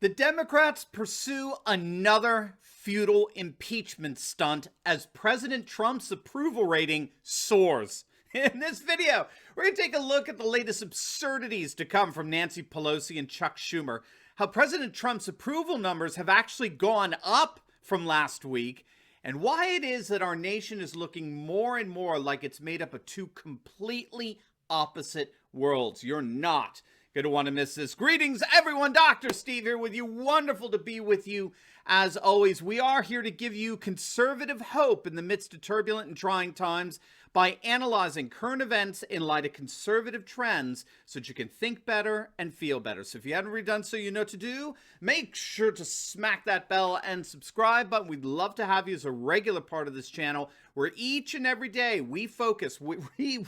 The Democrats pursue another futile impeachment stunt as President Trump's approval rating soars. In this video, we're going to take a look at the latest absurdities to come from Nancy Pelosi and Chuck Schumer, how President Trump's approval numbers have actually gone up from last week, and why it is that our nation is looking more and more like it's made up of two completely opposite worlds. You're not going to want to miss this. Greetings, everyone. Dr. Steve here with you. Wonderful to be with you. As always, we are here to give you conservative hope in the midst of turbulent and trying times by analyzing current events in light of conservative trends so that you can think better and feel better. So if you haven't already done so, you know what to do. Make sure to smack that bell and subscribe button. We'd love to have you as a regular part of this channel where each and every day we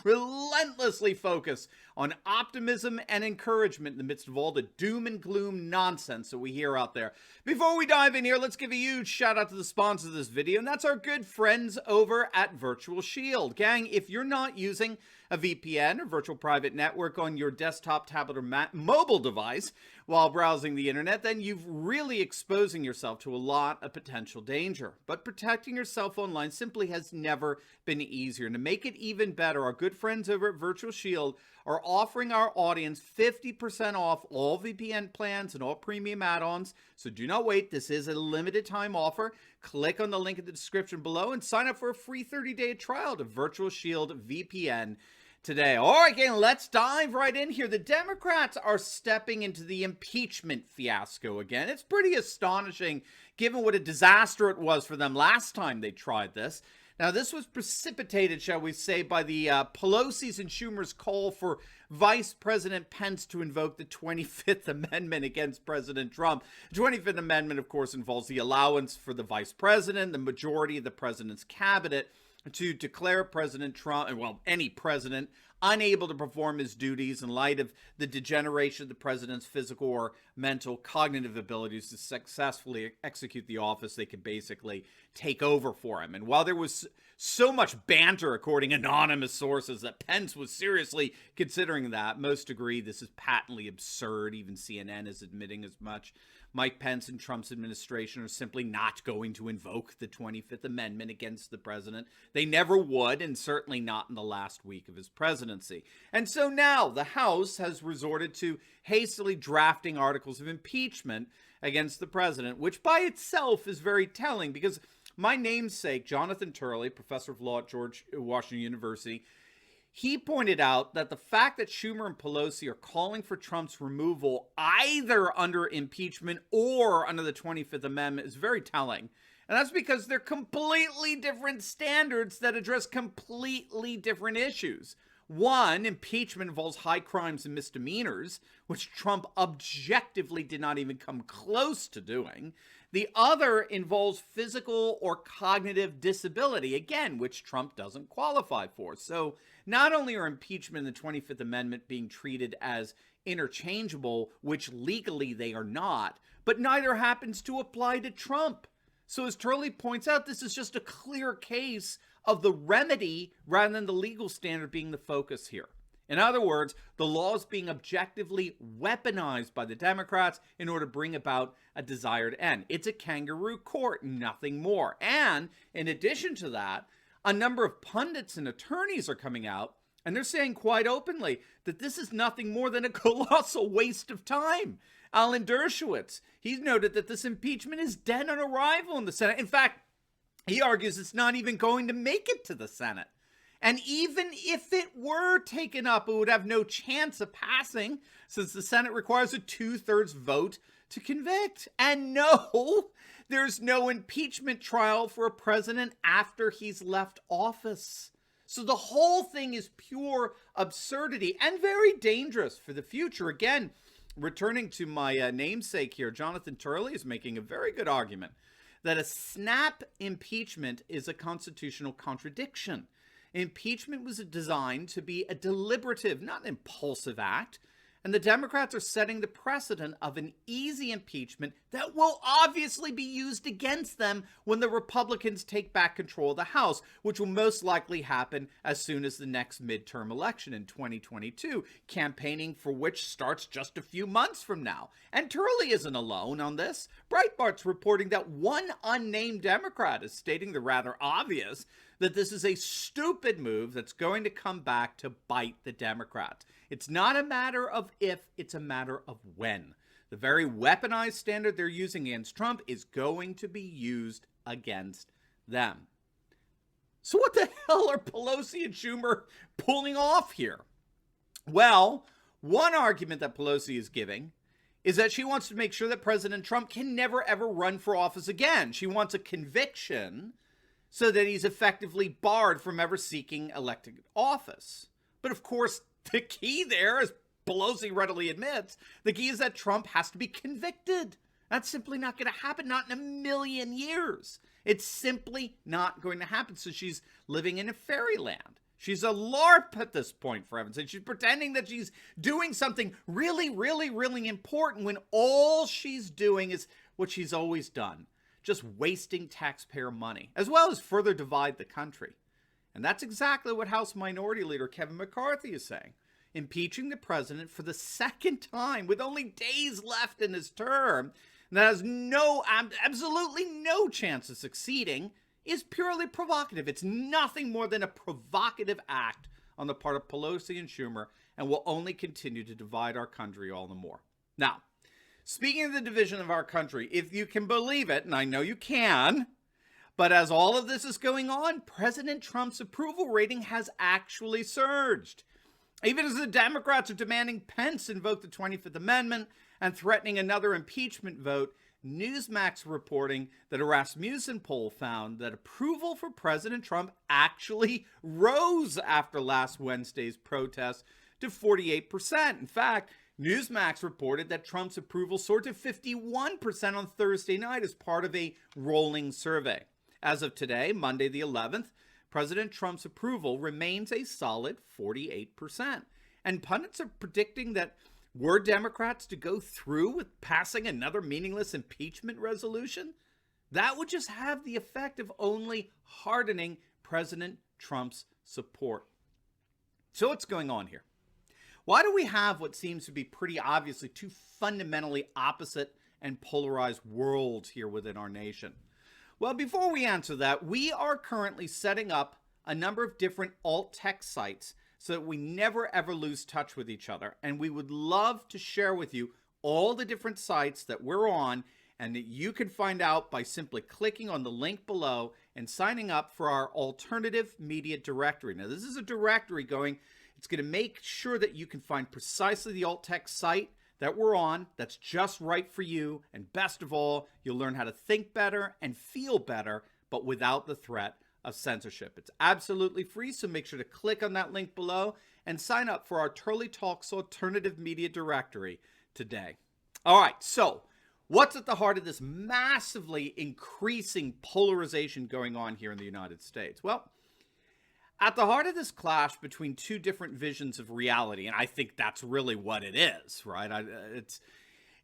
relentlessly focus on optimism and encouragement in the midst of all the doom and gloom nonsense that we hear out there. Before we dive in here, let's give a huge shout out to the sponsor of this video, and that's our good friends over at Virtual Shield. Gang, if you're not using a VPN or virtual private network on your desktop, tablet, or mobile device while browsing the internet, then you've really exposing yourself to a lot of potential danger. But protecting yourself online simply has never been easier. And to make it even better, our good friends over at Virtual Shield are offering our audience 50% off all VPN plans and all premium add-ons. So do not wait. This is a limited time offer. Click on the link in the description below and sign up for a free 30-day trial to Virtual Shield VPN today. All right, gang, let's dive right in here. The Democrats are stepping into the impeachment fiasco again. It's pretty astonishing given what a disaster it was for them last time they tried this. Now, this was precipitated, shall we say, by the Pelosi's and Schumer's call for Vice President Pence to invoke the 25th Amendment against President Trump. The 25th Amendment, of course, involves the allowance for the vice president, the majority of the president's cabinet, to declare President Trump, well, any president, unable to perform his duties in light of the degeneration of the president's physical or mental cognitive abilities to successfully execute the office. They could basically take over for him. And while there was so much banter, according to anonymous sources, that Pence was seriously considering that, most agree this is patently absurd. Even CNN is admitting as much. Mike Pence and Trump's administration are simply not going to invoke the 25th Amendment against the president. They never would, and certainly not in the last week of his presidency. And so now the House has resorted to hastily drafting articles of impeachment against the president, which by itself is very telling because my namesake, Jonathan Turley, professor of law at George Washington University, he pointed out that the fact that Schumer and Pelosi are calling for Trump's removal either under impeachment or under the 25th Amendment is very telling. And that's because they're completely different standards that address completely different issues. One, impeachment involves high crimes and misdemeanors, which Trump objectively did not even come close to doing. The other involves physical or cognitive disability, again, which Trump doesn't qualify for. So not only are impeachment and the 25th Amendment being treated as interchangeable, which legally they are not, but neither happens to apply to Trump. So as Turley points out, this is just a clear case of the remedy rather than the legal standard being the focus here. In other words, the law is being objectively weaponized by the Democrats in order to bring about a desired end. It's a kangaroo court, nothing more. And in addition to that, a number of pundits and attorneys are coming out, and they're saying quite openly that this is nothing more than a colossal waste of time. Alan Dershowitz, he's noted that this impeachment is dead on arrival in the Senate. In fact, he argues it's not even going to make it to the Senate. And even if it were taken up, it would have no chance of passing since the Senate requires a 2/3 vote to convict. And no, there's no impeachment trial for a president after he's left office. So the whole thing is pure absurdity and very dangerous for the future. Again, returning to my namesake here, Jonathan Turley is making a very good argument that a snap impeachment is a constitutional contradiction. Impeachment was designed to be a deliberative, not an impulsive act. And the Democrats are setting the precedent of an easy impeachment that will obviously be used against them when the Republicans take back control of the House, which will most likely happen as soon as the next midterm election in 2022, campaigning for which starts just a few months from now. And Turley isn't alone on this. Breitbart's reporting that one unnamed Democrat is stating the rather obvious that this is a stupid move that's going to come back to bite the Democrats. It's not a matter of if, it's a matter of when. The very weaponized standard they're using against Trump is going to be used against them. So what the hell are Pelosi and Schumer pulling off here? Well, one argument that Pelosi is giving is that she wants to make sure that President Trump can never ever run for office again. She wants a conviction so that he's effectively barred from ever seeking elected office. But of course, the key there, as Pelosi readily admits, the key is that Trump has to be convicted. That's simply not going to happen, not in a million years. It's simply not going to happen. So she's living in a fairyland. She's a LARP at this point, for heaven's sake. She's pretending that she's doing something really, really, really important when all she's doing is what she's always done. Just wasting taxpayer money, as well as further divide the country. And that's exactly what House Minority Leader Kevin McCarthy is saying. Impeaching the president for the second time with only days left in his term that has absolutely no chance of succeeding is purely provocative. It's nothing more than a provocative act on the part of Pelosi and Schumer and will only continue to divide our country all the more. Now, speaking of the division of our country, if you can believe it, and I know you can, but as all of this is going on, President Trump's approval rating has actually surged. Even as the Democrats are demanding Pence invoke the 25th Amendment and threatening another impeachment vote, Newsmax reporting that a Rasmussen poll found that approval for President Trump actually rose after last Wednesday's protest to 48%. In fact, Newsmax reported that Trump's approval soared to 51% on Thursday night as part of a rolling survey. As of today, Monday the 11th, President Trump's approval remains a solid 48%. And pundits are predicting that were Democrats to go through with passing another meaningless impeachment resolution, that would just have the effect of only hardening President Trump's support. So what's going on here? Why do we have what seems to be pretty obviously two fundamentally opposite and polarized worlds here within our nation? Well, before we answer that, we are currently setting up a number of different alt-tech sites so that we never ever lose touch with each other. And we would love to share with you all the different sites that we're on and that you can find out by simply clicking on the link below and signing up for our alternative media directory. Now, this is a directory it's going to make sure that you can find precisely the alt-tech site that we're on that's just right for you. And best of all, you'll learn how to think better and feel better, but without the threat of censorship. It's absolutely free, so make sure to click on that link below and sign up for our Turley Talks Alternative Media Directory today. All right, so what's at the heart of this massively increasing polarization going on here in the United States? Well, at the heart of this clash between two different visions of reality, and I think that's really what it is, right?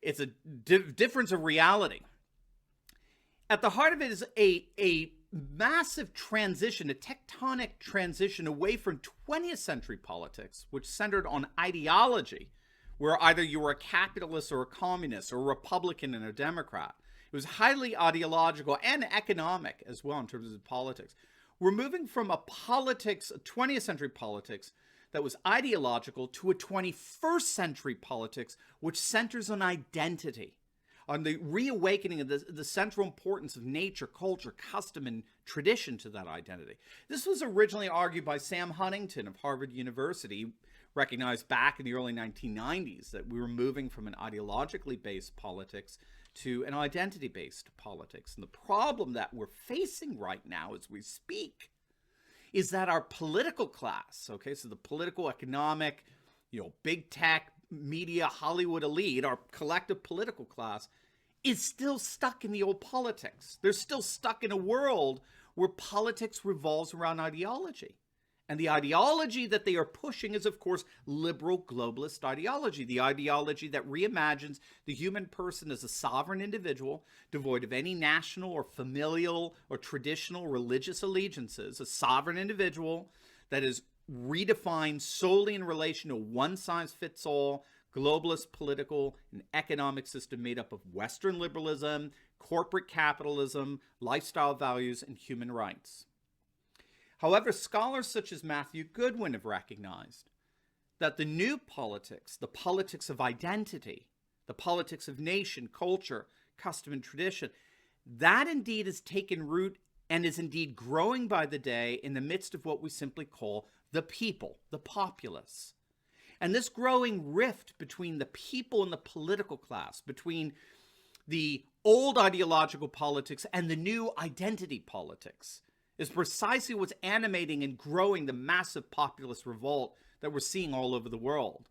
It's a difference of reality. At the heart of it is a massive transition, a tectonic transition away from 20th century politics, which centered on ideology, where either you were a capitalist or a communist or a Republican and a Democrat. It was highly ideological and economic as well in terms of politics. We're moving from a 20th century politics that was ideological to a 21st century politics which centers on identity, on the reawakening of the central importance of nature, culture, custom, and tradition to that identity. This was originally argued by Sam Huntington of Harvard University, recognized back in the early 1990s that we were moving from an ideologically based politics to an identity-based politics. And the problem that we're facing right now as we speak is that our political class, okay, so the political, economic, big tech, media, Hollywood elite, our collective political class, is still stuck in the old politics. They're still stuck in a world where politics revolves around ideology. And the ideology that they are pushing is, of course, liberal globalist ideology, the ideology that reimagines the human person as a sovereign individual, devoid of any national or familial or traditional religious allegiances, a sovereign individual that is redefined solely in relation to one-size-fits-all globalist political and economic system made up of Western liberalism, corporate capitalism, lifestyle values, and human rights. However, scholars such as Matthew Goodwin have recognized that the new politics, the politics of identity, the politics of nation, culture, custom, and tradition, that indeed has taken root and is indeed growing by the day in the midst of what we simply call the people, the populace. And this growing rift between the people and the political class, between the old ideological politics and the new identity politics, is precisely what's animating and growing the massive populist revolt that we're seeing all over the world.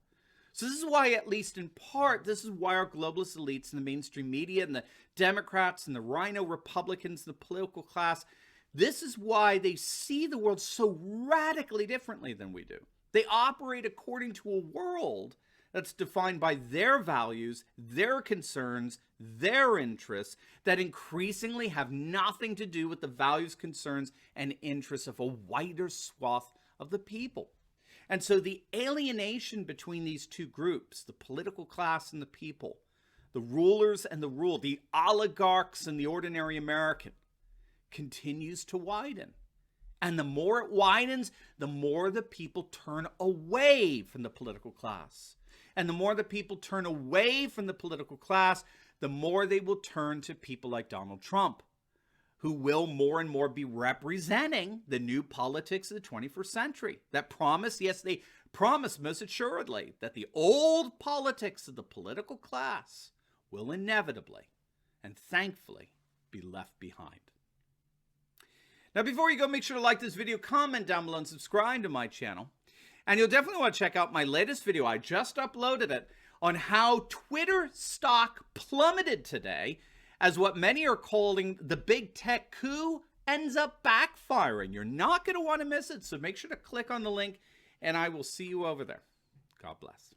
So this is why, at least in part, this is why our globalist elites in the mainstream media and the Democrats and the rhino Republicans, the political class, this is why they see the world so radically differently than we do. They operate according to a world that's defined by their values, their concerns, their interests that increasingly have nothing to do with the values, concerns, and interests of a wider swath of the people. And so the alienation between these two groups, the political class and the people, the rulers and the ruled, the oligarchs and the ordinary American, continues to widen. And the more it widens, the more the people turn away from the political class. And the more the people turn away from the political class, the more they will turn to people like Donald Trump, who will more and more be representing the new politics of the 21st century. That promise, yes, they promise most assuredly that the old politics of the political class will inevitably and thankfully be left behind. Now, before you go, make sure to like this video, comment down below, and subscribe to my channel. And you'll definitely want to check out my latest video. I just uploaded it on how Twitter stock plummeted today as what many are calling the big tech coup ends up backfiring. You're not going to want to miss it, so make sure to click on the link, and I will see you over there. God bless.